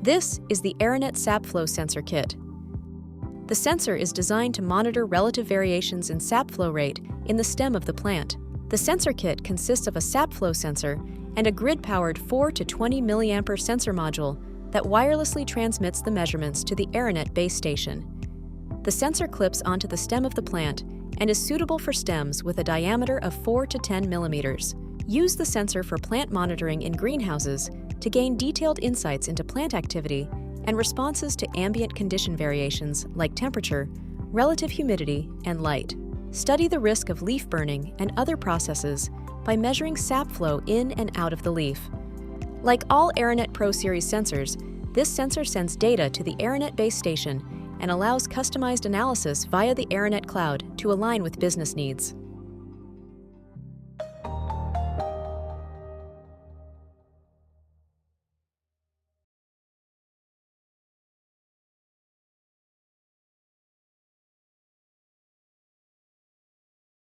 This is the Aranet Sap Flow sensor kit. The sensor is designed to monitor relative variations in sap flow rate in the stem of the plant. The sensor kit consists of a sap flow sensor and a grid-powered 4 to 20 mA sensor module that wirelessly transmits the measurements to the Aranet base station. The sensor clips onto the stem of the plant and is suitable for stems with a diameter of 4 to 10 millimeters. Use the sensor for plant monitoring in greenhouses to gain detailed insights into plant activity and responses to ambient condition variations like temperature, relative humidity, and light. Study the risk of leaf burning and other processes by measuring sap flow in and out of the leaf. Like all Aranet Pro Series sensors, this sensor sends data to the Aranet base station and allows customized analysis via the Aranet cloud to align with business needs.